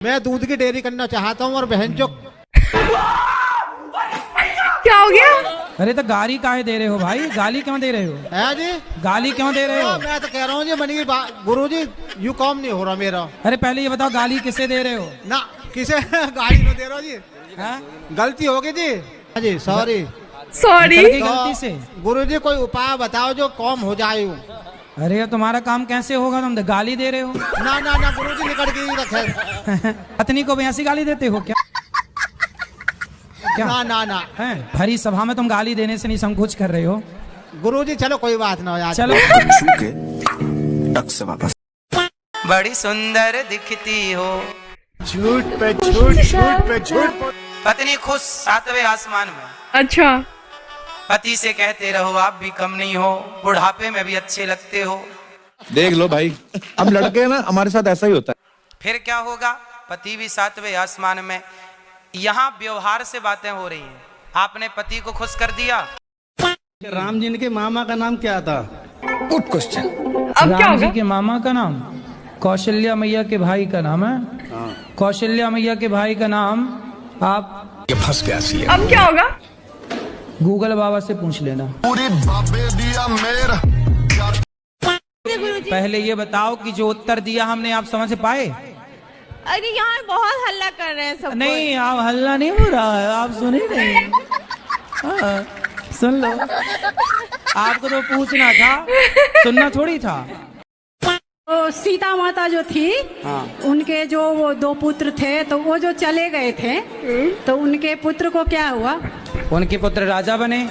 मैं दूध की डेयरी करना चाहता हूँ और बहन जो क्या हो गया? अरे तो गाली काहे दे रहे हो भाई? गाली क्यों दे रहे हो? है जी? गाली क्यों दे रहे हो? मैं तो कह रहा हूँ जी मनी गुरु जी यू काम नहीं हो रहा मेरा। अरे पहले ये बताओ गाली किसे दे रहे हो? ना किसे गाली नहीं दे रहा जी। हाँ? गलती हो गई जी। जी सॉरी सॉरी। गलती से। गुरु जी कोई उपाय बताओ जो कम हो जाए। अरे तुम्हारा काम कैसे होगा? तुम तो गाली दे रहे हो। ना ना ना गुरु जी निकट गई रखे। पत्नी को भी ऐसी गाली देते हो क्या? क्या? ना ना ना हैं? भरी सभा में तुम गाली देने से नहीं संकोच कर रहे हो? गुरु जी चलो कोई बात ना हो यार। चलो। टक से वापस। बड़ी सुंदर दिखती हो, झूठ पे झूठ, झूठ पे झूठ। पत्नी खुश सातवें आसमान में। अच्छा, पति से कहते रहो आप भी कम नहीं हो, बुढ़ापे में भी अच्छे लगते हो। देख लो भाई, हम लड़के हैं ना, हमारे साथ ऐसा ही होता है। फिर क्या होगा? पति भी सातवें आसमान में। यहाँ व्यवहार से बातें हो रही हैं। आपने पति को खुश कर दिया। राम जी के मामा का नाम क्या था? Good question. अब क्या राम होगा? जी के मामा का नाम कौशल्या मैया के भाई का नाम है। कौशल्या मैया के भाई का नाम आप ये फंस गया सी। अब क्या होगा? गूगल बाबा से पूछ लेना। पहले ये बताओ कि जो उत्तर दिया हमने आप समझ पाए? अरे यहाँ बहुत हल्ला कर रहे हैं सब। नहीं, आप हल्ला नहीं हो रहा है, आप सुन ही नहीं। हाँ, सुन लो। आपको तो पूछना था, सुनना थोड़ी था। तो सीता माता जो थी, उनके जो वो 2 पुत्र थे, तो वो जो चले गए थे, तो उनके पुत्र को क्या हुआ? उनके पुत्र राजा बने।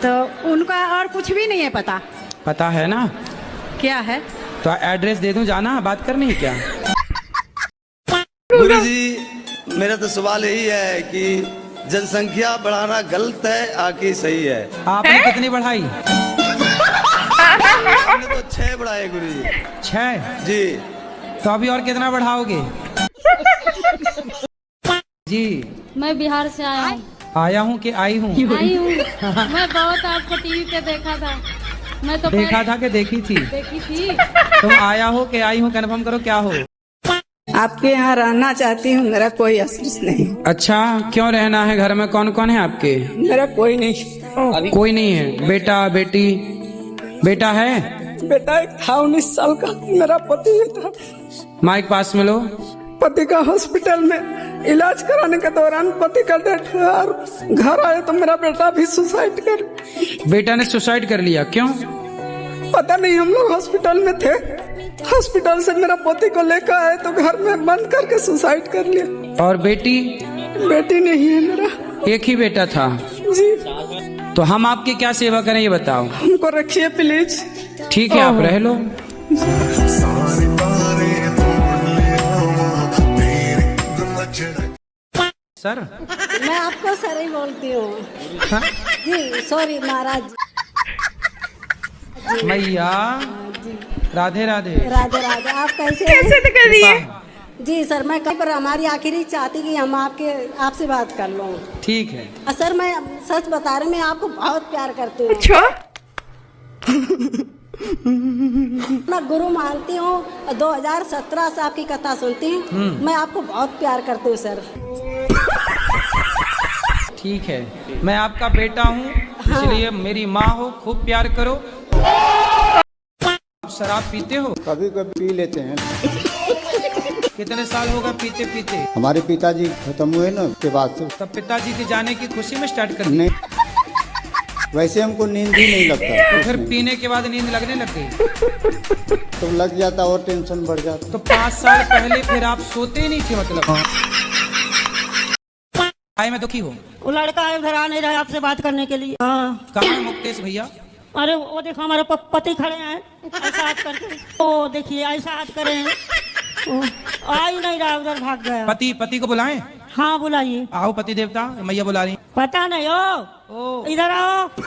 तो उनका और कुछ भी नहीं है पता? पता है ना? क्या है? तो एड्रेस दे दूं, जाना बात करनी है क्या? गुरु जी, मेरा तो सवाल यही है कि जनसंख्या बढ़ाना गलत है आकि सही है? आपने कितनी बढ़ाई? हमने तो 6 बढ़ाए गुरु जी। 6? जी। तो अभी और कितना बढ़ाओगे? जी। मैं बिहार से आया हूँ। आया हूँ कि आई हूँ? आई हूँ। मैं बहुत आपको टीवी पे देखा था। मैं तो देखा था कि देखी थी? देखी थी। तुम आया हो कि आई हूँ, कंफर्म करो क्या हो? आपके यहाँ रहना चाहती हूँ, मेरा कोई अफसोस नहीं। अच्छा, क्यों रहना है? घर में कौन कौन है आपके? मेरा कोई नहीं। कोई नहीं है? बेटा बेटी? बेटा है? बेटा एक था 19 साल का, मेरा पति था। माइक पास में लो। पति का हॉस्पिटल में इलाज कराने के दौरान पति का डेथ हुआ और घर आए तो मेरा बेटा भी सुसाइड कर। बेटा ने सुसाइड कर लिया? क्यों? पता नहीं, हम लोग हॉस्पिटल में थे, हॉस्पिटल से मेरा पति को लेकर आए तो घर में बंद करके सुसाइड कर लिया। और बेटी? बेटी नहीं है मेरा। एक ही बेटा था? जी। तो हम आपकी क्या सेवा करें ये बताओ? हमको रखिए प्लीज। ठीक है, आप रह लो। सर, मैं आपको सर ही बोलती हूँ। जी सॉरी महाराज। मैया राधे राधे। राधे राधे। आप कैसे कैसे तो कर रही है? जी सर, मैं कहीं पर हमारी आखिरी चाहती कि हम आपसे बात कर लूँ। ठीक है। सर मैं सच बता रही, मैं आपको बहुत प्यार करती हूँ। अच्छा, मैं गुरु मानती हूँ, 2017 से आपकी कथा सुनती हूँ। मैं आपको बहुत प्यार करती हूँ सर। ठीक है, मैं आपका बेटा हूँ, इसलिए मेरी माँ हो, खूब प्यार करो। आप शराब पीते हो? कभी कभी पी लेते हैं। कितने साल होगा पीते पीते? हमारे पिताजी खत्म हुए ना, उसके बाद से। तब पिताजी के जाने की खुशी में स्टार्ट कर नहीं, वैसे हमको नींद ही नहीं लगता। तो फिर पीने के बाद नींद लगने लग गई? तो लग जाता और टेंशन बढ़ जाता। तो 5 साल पहले फिर आप सोते ही नहीं थे मतलब? आए मैं दुखी हूँ। वो लड़का इधर आ नहीं रहा आपसे बात करने के लिए। कहाँ है मुक्तेश भैया? अरे वो देखो हमारे पति खड़े हैं ऐसा हाथ करके। ओ देखिए ऐसा हाथ करे हैं। आ ही नहीं रहा, उधर भाग गया। पति को बुलाएं? हाँ बुलाइए। आओ पति देवता, मैया बुला रही। पता नहीं ओ इधर आओ। क्या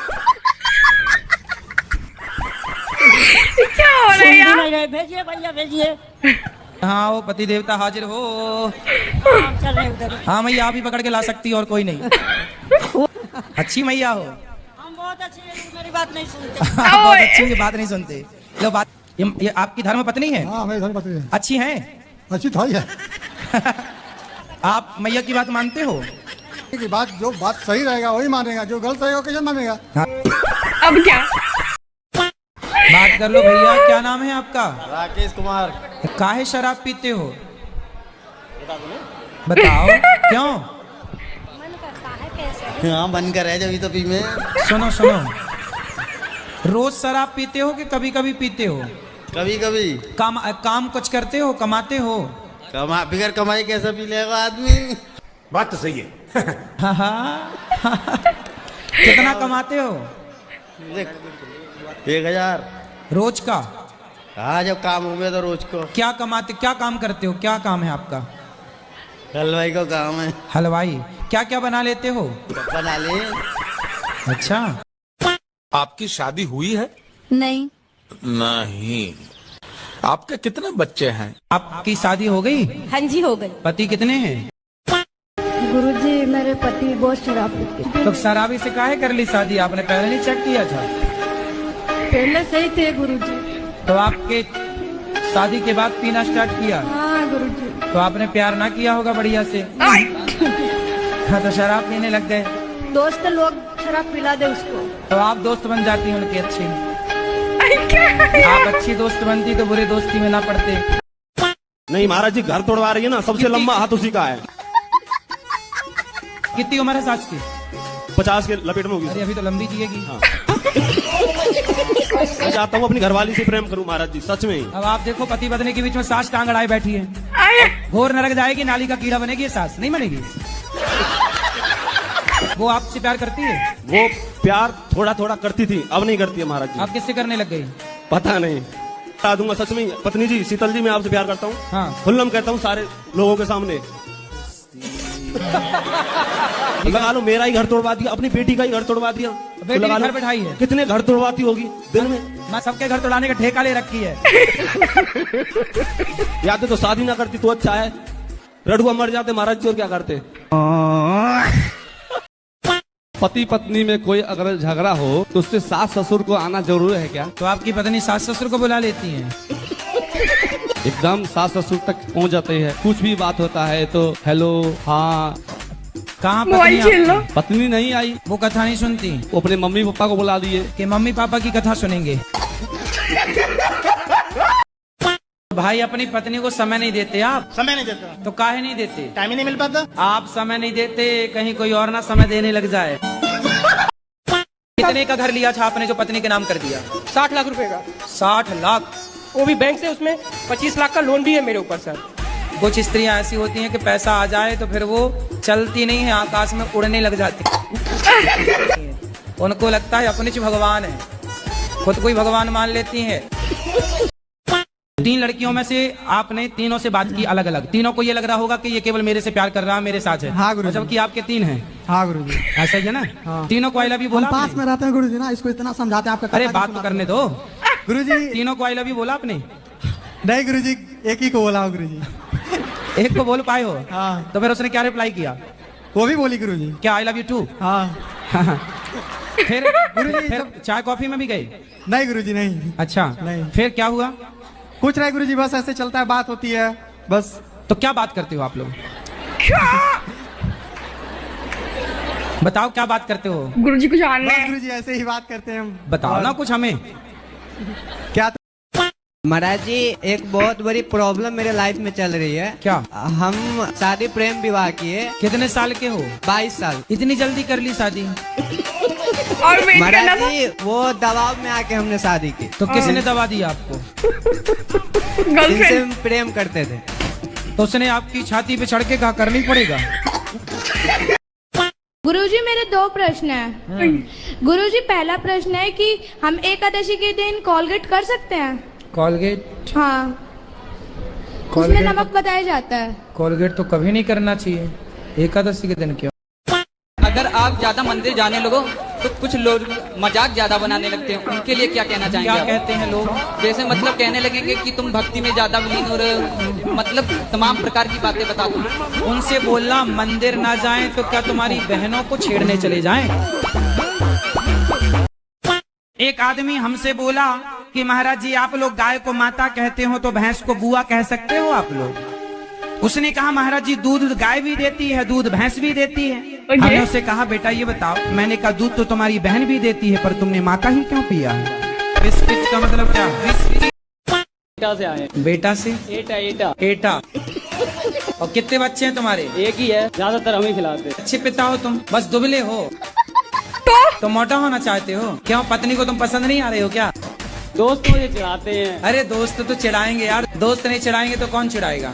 हो रहा है यार? नहीं रहे, भेजिए भैया भेजिए। हाँ वो पति देवता हाजिर हो। हम चल रहे उधर। हाँ मैया आप ही पकड़ के ला सकती हो और कोई नहीं। अच्छी मैया हो। हम बहुत अच्छे हैं, मेरी बात नहीं सुनते। बहुत अच्छी, ये बात नहीं सुनते। लो बात, ये आपकी धर्म पत्नी है? हाँ मेरी धर्मपत्नी है। अच्छी हैं? अच्छी था। आप मैया की बात मानते हो? की बात जो बात सही रहेगा वही मानेगा, जो गलत रहेगा कैसे मानेगा। अब क्या? बात कर लो भैया, क्या नाम है आपका? राकेश कुमार। काहे शराब पीते हो? बताओ क्यों? हाँ मन कर रहा है जब तो पी में। सुनो सुनो, रोज शराब पीते हो कि कभी कभी पीते हो? कभी कभी। काम कुछ करते हो, कमाते हो? बिगर कमाई कैसे पी लेगा आदमी। बात तो सही है। हाँ हाँ। कितना कमाते हो? 1000 रोज का? हाँ जब काम हो गया तो रोज को। क्या कमाते, क्या काम करते हो, क्या काम है आपका? हलवाई का काम है। हलवाई? क्या क्या बना लेते हो? बना ले। अच्छा। आपकी शादी हुई है? नहीं। नहीं। आपके कितने बच्चे हैं? आपकी शादी हो गई? हाँ जी हो गई। पति कितने हैं? गुरुजी मेरे पति बहुत शराब पीते। तो शराबी से काहे कर ली शादी? आपने पहले नहीं चेक किया था? पहले सही थे गुरुजी। तो आपके शादी के बाद पीना स्टार्ट किया? हाँ गुरुजी। तो आपने प्यार ना किया होगा बढ़िया से। हाँ तो शराब पीने लग गए। दोस्त लोग शराब पिला दे उसको। तो आप दोस्त बन जाती उनकी अच्छी। आप अच्छी दोस्त बनती तो बुरी दोस्ती में ना पड़ते। नहीं महाराज जी, घर तोड़वा रही है ना, सबसे लंबा हाथ उसी का है। कितनी उम्र है सास की? 50 के लपेट में होगी। अरे अभी तो लंबी जिएगी। हाँ। मैं चाहता हूँ अपनी घरवाली से प्रेम करूँ महाराज जी, सच में ही। अब आप देखो पति पत्नी के बीच में सास टांग अड़ाए बैठी है। घोर नरक जाएगी, नाली का कीड़ा बनेगी, सास नहीं बनेगी। वो आपसे प्यार करती है? वो प्यार थोड़ा थोड़ा करती थी, अब नहीं करती है महाराज जी। आप किससे करने लग गई? पता नहीं, बता दूंगा सच में। पत्नी जी, शीतल जी, मैं आपसे प्यार करता हूँ। हाँ। खुल्लम कहता हूँ सारे लोगों के सामने। लगा लो मेरा ही घर तोड़वा दिया, अपनी बेटी का ही घर तोड़वा दिया। बेटी लगा लो घर बैठाई है। कितने घर तोड़वाती होगी दिन में। मैं सबके घर तोड़ाने का ठेका ले रखी है। याद तो शादी ना करती तो अच्छा है, रड़ुआ मर जाते महाराज जी, और क्या करते। पति पत्नी में कोई अगर झगड़ा हो तो उससे सास ससुर को आना जरूरी है क्या? तो आपकी पत्नी सास ससुर को बुला लेती हैं? एकदम सास ससुर तक पहुंच जाते हैं। कुछ भी बात होता है तो हेलो, हाँ। कहाँ मोबाइल खेल लो। पत्नी नहीं आई, वो कथा नहीं सुनती? वो अपने मम्मी पापा को बुला दिए कि मम्मी पापा की कथा सुनेंगे। भाई अपनी पत्नी को समय नहीं देते आप? समय नहीं देता, तो काहे नहीं देते? टाइम ही नहीं मिल पाता। आप समय नहीं देते, कहीं कोई और ना समय देने लग जाए। कितने का घर लिया था आपने जो पत्नी के नाम कर दिया? 60 लाख रुपए का। 60 लाख? वो भी बैंक से, उसमें 25 लाख का लोन भी है मेरे ऊपर सर। कुछ स्त्रियां ऐसी होती हैं कि पैसा आ जाए तो फिर वो चलती नहीं है, आकाश में उड़ने लग जाती। उनको लगता है अपने भगवान है, खुद को ही भगवान मान लेती है। 3 लड़कियों में से आपने तीनों से बात की अलग अलग, तीनों को ये लग रहा होगा कि ये केवल मेरे से प्यार कर रहा है, मेरे साथ है। हाँ गुरुजी। जबकि आपके 3 हैं। हाँ गुरुजी। ऐसा ही है ना? हाँ। तीनों को आई लव यू बोला पास आपने? में रहते हैं गुरुजी ना, इसको इतना समझाते हैं आपका। अरे बात तो करने दो गुरुजी। तीनों को आई लव यू बोला आपने? नहीं गुरुजी, एक ही को बोला गुरुजी। एक को बोल पाए हो? हाँ। तो फिर उसने क्या रिप्लाई किया? वो भी बोली गुरुजी। क्या आई लव यू टू? हाँ। फिर गुरुजी फिर चाय कॉफी में भी गए? नहीं गुरुजी नहीं। अच्छा नहीं। फिर क्या हुआ? कुछ नहीं गुरुजी, बस ऐसे चलता है, बात होती है बस। तो क्या बात करते हो आप लोग? बताओ क्या बात करते हो? गुरुजी को जानना है। गुरुजी ऐसे ही बात करते हैं हम। बताओ ना कुछ हमें। क्या? महाराज जी, एक बहुत बड़ी प्रॉब्लम मेरे लाइफ में चल रही है। क्या? हम शादी प्रेम विवाह किए। कितने साल के हो? 22 साल। इतनी जल्दी कर ली शादी? और वेट करना महाराज था। जी, वो दबाव में आके हमने शादी की। तो किसने दबा दिया आपको? जिनसे गर्लफ्रेंड। हम प्रेम करते थे। तो उसने आपकी छाती पे चढ़ के कहा करनी पड़ेगा? गुरुजी मेरे 2 प्रश्न हैं। गुरुजी पहला प्रश्न है कि हम एकादशी के दिन कोलगेट कर सकते हैं? कॉलगेट? हाँ, उसमें नमक बताया जाता है। कॉलगेट तो कभी नहीं करना चाहिए, एकादशी के दिन क्यों? अगर आप ज्यादा मंदिर जाने लगो तो कुछ लोग मजाक ज्यादा बनाने लगते हैं, उनके लिए क्या कहना चाहेंगे? क्या कहते हैं लोग? जैसे मतलब कहने लगेंगे कि तुम भक्ति में ज्यादा विलीन हो रहे हो, मतलब तमाम प्रकार की बातें बता दो। उनसे बोलना मंदिर ना जाएं तो क्या तुम्हारी बहनों को छेड़ने चले जाएं? एक आदमी हमसे बोला कि महाराज जी आप लोग गाय को माता कहते हो तो भैंस को बुआ कह सकते हो आप लोग? उसने कहा महाराज जी दूध गाय भी देती है, दूध भैंस भी देती है। हमने उससे कहा बेटा ये बताओ, मैंने कहा दूध तो तुम्हारी बहन भी देती है, पर तुमने माँ का ही क्यों पिया है? बिस्किट का मतलब क्या? एटा से आए। बेटा से? एटा। एटा। और कितने बच्चे हैं तुम्हारे? एक ही है, ज्यादातर हम ही खिलाते हैं। अच्छे पिता हो तुम, बस दुबले हो तो मोटा होना चाहते हो? क्यों, पत्नी को तुम पसंद नहीं आ रहे हो क्या? दोस्त मुझे चिढ़ाते हैं। अरे दोस्त तो चिढ़ाएंगे यार, दोस्त नहीं चिढ़ाएंगे तो कौन चिढ़ाएगा?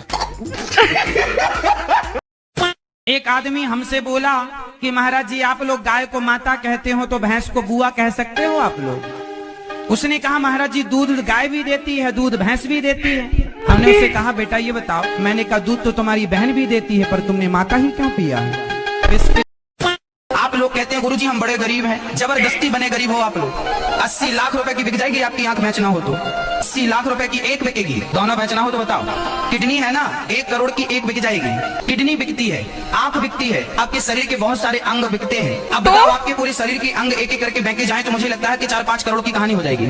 एक आदमी हमसे बोला कि महाराज जी आप लोग गाय को माता कहते हो तो भैंस को बुआ कह सकते हो आप लोग? उसने कहा महाराज जी दूध गाय भी देती है, दूध भैंस भी देती है। हमने उससे कहा बेटा ये बताओ, मैंने कहा दूध तो तुम्हारी बहन भी देती है, पर तुमने माँ का ही क्यों पिया है? आप लोग कहते हैं गुरुजी हम बड़े गरीब हैं, जबरदस्ती बने गरीब हो आप लोग। 80 लाख रुपए की बिक जाएगी आपकी आंख बेचना हो तो। 80 लाख रुपए की एक बिकेगी, दोनों बेचना हो तो बताओ। किडनी है ना, 1 करोड़ की एक बिक जाएगी। किडनी बिकती है, आंख बिकती है, आपके शरीर के बहुत सारे अंग बिकते हैं। अब बताओ आपके पूरे शरीर के अंग एक एक करके बेचे जाए तो मुझे लगता है कि 4-5 करोड़ की कहानी हो जाएगी।